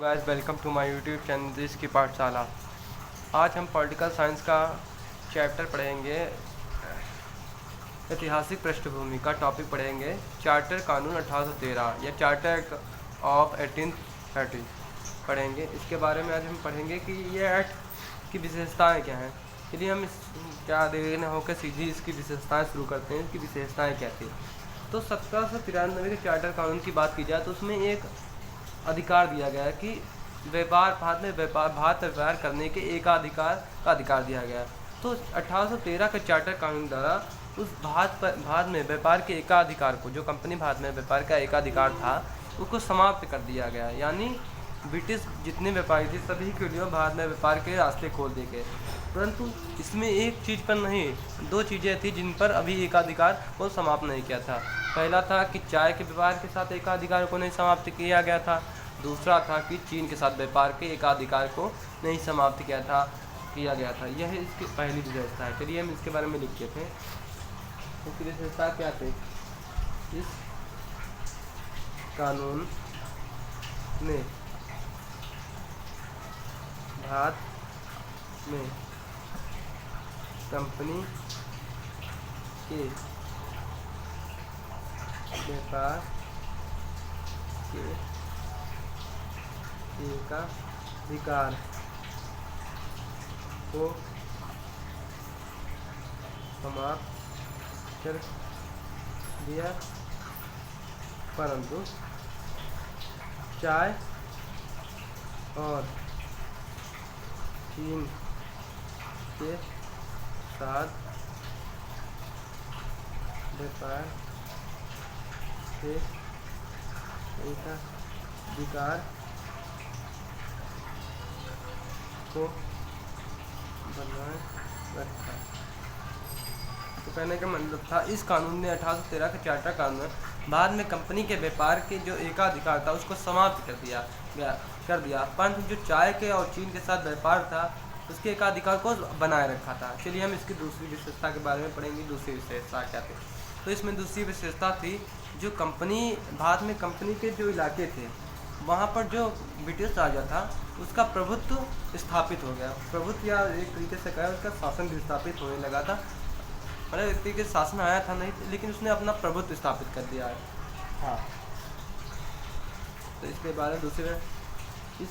Guys welcome to my YouTube channel देश की पाठशाला। आज हम पॉलिटिकल साइंस का चैप्टर पढ़ेंगे। ऐतिहासिक पृष्ठभूमि का टॉपिक पढ़ेंगे। चार्टर कानून 1813 या चार्टर एक्ट ऑफ 1830 पढ़ेंगे। इसके बारे में आज हम पढ़ेंगे कि ये एक्ट की विशेषताएं क्या हैं। चलिए हम क्या देर न होकर सीधी इसकी विशेषताएं शुरू करते हैं। इसकी विशेषताएं क्या थी? तो 1793 के चार्टर कानून की बात की जाए तो उसमें एक अधिकार दिया गया है कि भारत में व्यापार करने के एकाधिकार का अधिकार दिया गया। तो 1813 के चार्टर कानून द्वारा उस भारत में व्यापार के एकाधिकार को, जो कंपनी भारत में व्यापार का एकाधिकार था, उसको समाप्त कर दिया गया। यानी ब्रिटिश जितने व्यापारी थे सभी के लिए भारत में व्यापार के रास्ते खोल दिए गए। परंतु इसमें एक चीज़ पर नहीं, दो चीज़ें थी जिन पर अभी एकाधिकार को समाप्त नहीं किया था। पहला था कि चाय के व्यापार के साथ एकाधिकार को नहीं समाप्त किया गया था। दूसरा था कि चीन के साथ व्यापार के एकाधिकार को नहीं समाप्त किया गया था। यह इसकी पहली विशेषता है। चलिए हम इसके बारे में लिखते थे। इसकी विशेषता क्या थे? इस कानून ने भारत में कंपनी के व्यापार के एकाधिकार को समाप्त कर दिया, परंतु चाय और चीन के साथ व्यापार के एकाधिकार को बनाए रखा। तो कहने का मतलब था इस कानून ने 1813 के चार्टर कानून में भारत में कंपनी के व्यापार के जो एकाधिकार था उसको समाप्त कर दिया, परंतु जो चाय के और चीन के साथ व्यापार था उसके एकाधिकार को बनाए रखा था। चलिए हम इसकी दूसरी विशेषता के बारे में पढ़ेंगे। दूसरी विशेषता क्या थी? तो इसमें दूसरी विशेषता थी जो भारत में कंपनी के जो इलाके थे वहाँ पर जो ब्रिटिश राजा था उसका प्रभुत्व स्थापित हो गया। प्रभुत्व या एक तरीके से कहें उसका शासन भी स्थापित होने लगा था। मतलब एक तरीके से शासन आया था नहीं, लेकिन उसने अपना प्रभुत्व स्थापित कर दिया है। हाँ, तो इसके बारे में दूसरे इस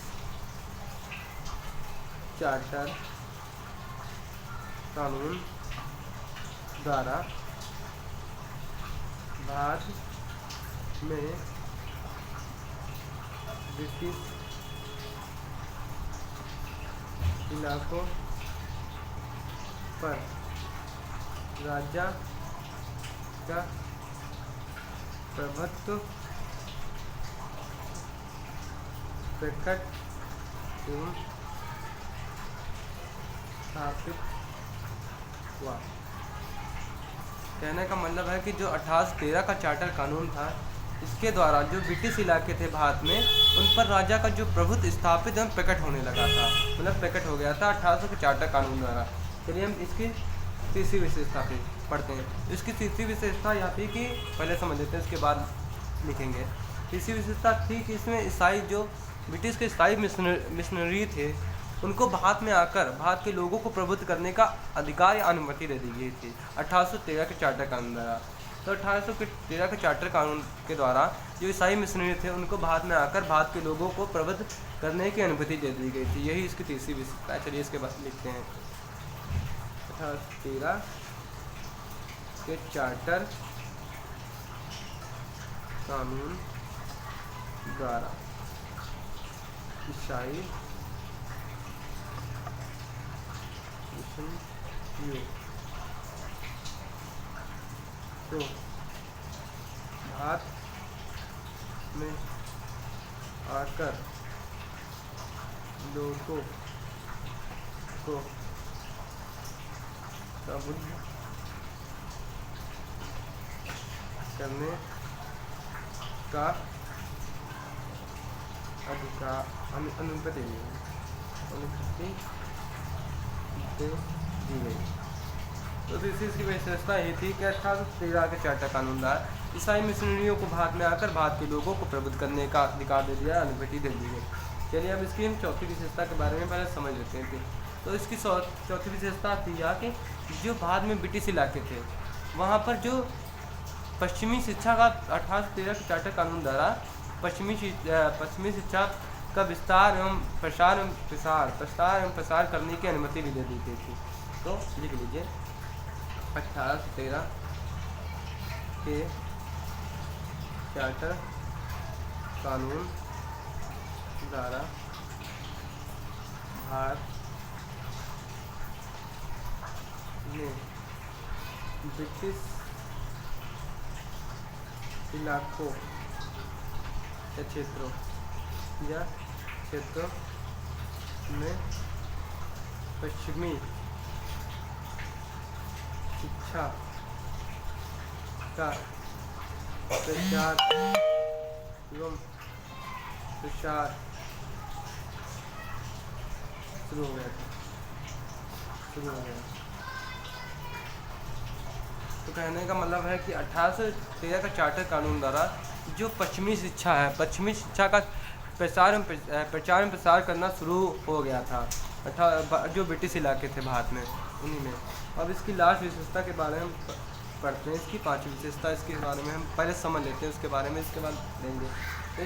चार्टर कानून द्वारा भारत में ब्रिटिश इलाकों पर राजा का प्रभुत्व प्रकट एवं स्थापित हुआ। कहने का मतलब है कि जो 1813 का चार्टर कानून था इसके द्वारा जो ब्रिटिश इलाके थे भारत में उन पर राजा का जो प्रभुत्व स्थापित एवं प्रकट होने लगा था, मतलब प्रकट हो गया था 1800 के चार्टर कानून द्वारा। चलिए हम इसकी तीसरी विशेषता पे पढ़ते हैं। इसकी तीसरी विशेषता यह थी कि पहले समझ लेते हैं, उसके बाद लिखेंगे। तीसरी विशेषता थी कि इसमें ईसाई जो ब्रिटिश के ईसाई मिशनरी थे उनको भारत में आकर भारत के लोगों को प्रबुद्ध करने का अधिकार या अनुमति दे दी गई थी 1813 के चार्टर कानून द्वारा। तो 1813 के चार्टर कानून के द्वारा जो ईसाई मिशनरी थे उनको भारत में आकर भारत के लोगों को प्रबुद्ध करने की अनुमति दे दी गई थी। यही इसकी तीसरी विशेषता है। चलिए इसके बाद लिखते हैं। 1813 के चार्टर कानून द्वारा ईसाई मिशनरियों तो भारत में आकर लोगों को प्रबुद्ध करने का अधिकार अनुमति दे दी गई। तो इसकी विशेषता ये थी कि 1813 के चार्टर कानून द्वारा ईसाई मिशनरियों को भारत में आकर भारत के लोगों को प्रबुद्ध करने का अधिकार दे दिया, अनुमति दे दी गई। चलिए अब इसकी हम चौथी विशेषता के बारे में पहले समझ लेते हैं। तो इसकी चौथी विशेषता थी यह कि जो बाद में ब्रिटिश इलाके थे वहाँ पर जो पश्चिमी शिक्षा का 1813 के चार्टर कानून द्वारा पश्चिमी शिक्षा का विस्तार एवं प्रसार करने की अनुमति भी दे दी गई थी। तो लिख लीजिए 1813 के चार्टर कानून द्वारा भारत में ब्रिटिश इलाकों या क्षेत्रों में पश्चिमी शिक्षा का प्रचार एवं प्रसार शुरू हो गया। तो कहने का मतलब है कि 1813 का चार्टर कानून द्वारा जो पश्चिमी शिक्षा है, पश्चिमी शिक्षा का प्रचार एवं प्रसार करना शुरू हो गया था जो ब्रिटिश इलाके थे भारत में, उन्हीं में। अब इसकी लास्ट विशेषता के बारे में हम पढ़ते हैं। इसकी पांचवी विशेषता, इसके बारे में हम पहले समझ लेते हैं, उसके बारे में इसके बाद देंगे। तो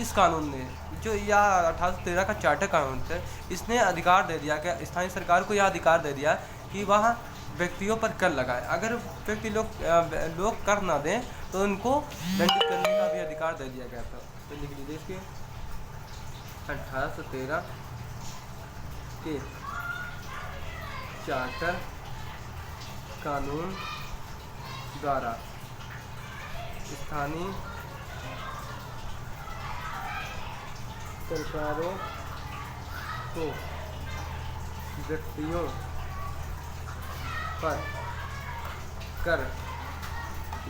इस कानून ने जो यह 1813 का चार्टर कानून था, इसने अधिकार दे दिया कि स्थानीय सरकार को यह अधिकार दे दिया कि वह व्यक्तियों पर कर लगाए। अगर व्यक्ति लोग कर ना दें तो उनको दंडित करने का भी अधिकार दे दिया गया था। तो लिख लीजिए इसके 1813 के चार्टर कानून द्वारा स्थानीय सरकारों को व्यक्तियों पर कर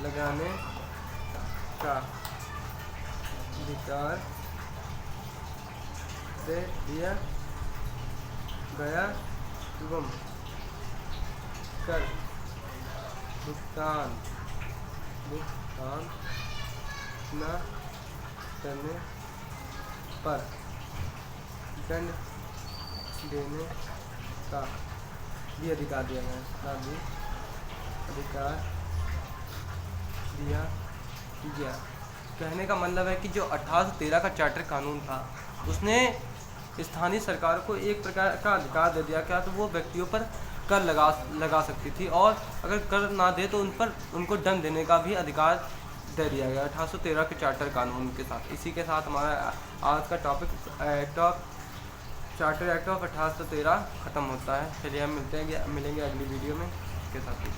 लगाने का अधिकार दे दिया गया एवं कर भुगतान न करने पर दंड देने का भी अधिकार दिया गया। कहने का मतलब है कि जो 1813 का चार्टर कानून था उसने स्थानीय सरकार को एक प्रकार का अधिकार दे दिया क्या, तो वो व्यक्तियों पर कर लगा सकती थी और अगर कर ना दे तो उनको दंड देने का भी अधिकार दे दिया गया 1813 के चार्टर कानून के साथ। इसी के साथ हमारा आज का टॉपिक चार्टर एक्ट ऑफ 1813 ख़त्म होता है। चलिए हम मिलेंगे अगली वीडियो में इसके साथ।